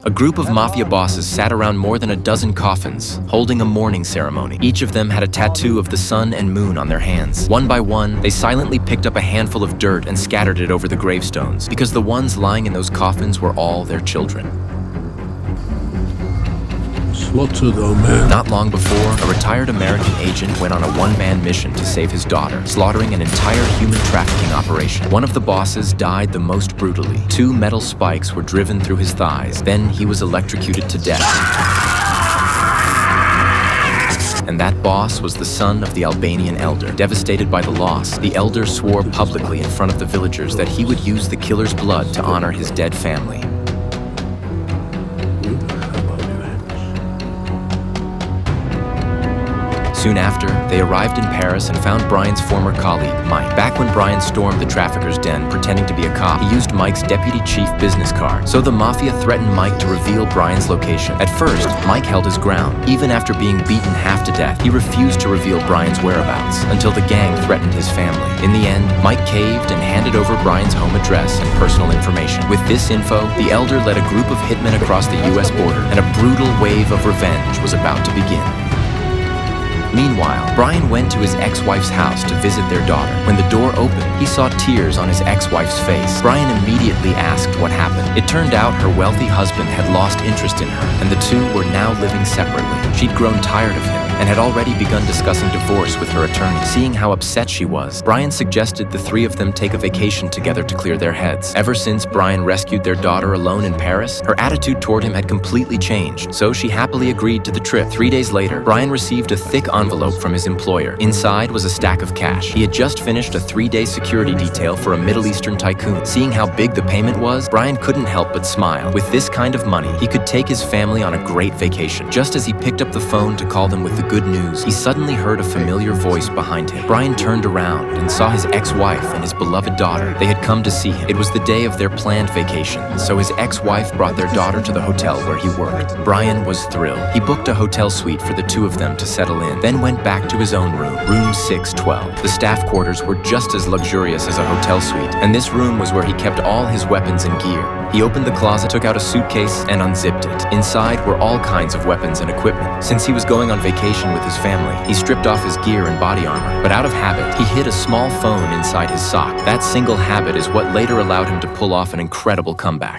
A group of mafia bosses sat around more than a dozen coffins, holding a mourning ceremony. Each of them had a tattoo of the sun and moon on their hands. One by one, they silently picked up a handful of dirt and scattered it over the gravestones, because the ones lying in those coffins were all their children. Slaughter the man. Not long before, a retired American agent went on a one-man mission to save his daughter, slaughtering an entire human trafficking operation. One of the bosses died the most brutally. 2 metal spikes were driven through his thighs. Then he was electrocuted to death. And that boss was the son of the Albanian elder. Devastated by the loss, the elder swore publicly in front of the villagers that he would use the killer's blood to honor his dead family. Soon after, they arrived in Paris and found Brian's former colleague, Mike. Back when Brian stormed the trafficker's den pretending to be a cop, he used Mike's deputy chief business card. So the mafia threatened Mike to reveal Brian's location. At first, Mike held his ground. Even after being beaten half to death, he refused to reveal Brian's whereabouts until the gang threatened his family. In the end, Mike caved and handed over Brian's home address and personal information. With this info, the elder led a group of hitmen across the US border, and a brutal wave of revenge was about to begin. Meanwhile, Brian went to his ex-wife's house to visit their daughter. When the door opened, he saw tears on his ex-wife's face. Brian immediately asked what happened. It turned out her wealthy husband had lost interest in her, and the two were now living separately. She'd grown tired of him and had already begun discussing divorce with her attorney. Seeing how upset she was, Brian suggested the 3 of them take a vacation together to clear their heads. Ever since Brian rescued their daughter alone in Paris, her attitude toward him had completely changed, so she happily agreed to the trip. 3 days later, Brian received a thick envelope from his employer. Inside was a stack of cash. He had just finished a 3-day security detail for a Middle Eastern tycoon. Seeing how big the payment was, Brian couldn't help but smile. With this kind of money, he could take his family on a great vacation. Just as he picked up the phone to call them with the good news, he suddenly heard a familiar voice behind him. Brian turned around and saw his ex-wife and his beloved daughter. They had come to see him. It was the day of their planned vacation, so his ex-wife brought their daughter to the hotel where he worked. Brian was thrilled. He booked a hotel suite for the 2 of them to settle in, then went back to his own room, room 612. The staff quarters were just as luxurious as a hotel suite, and this room was where he kept all his weapons and gear. He opened the closet, took out a suitcase, and unzipped it. Inside were all kinds of weapons and equipment. Since he was going on vacation with his family, he stripped off his gear and body armor. But out of habit, he hid a small phone inside his sock. That single habit is what later allowed him to pull off an incredible comeback.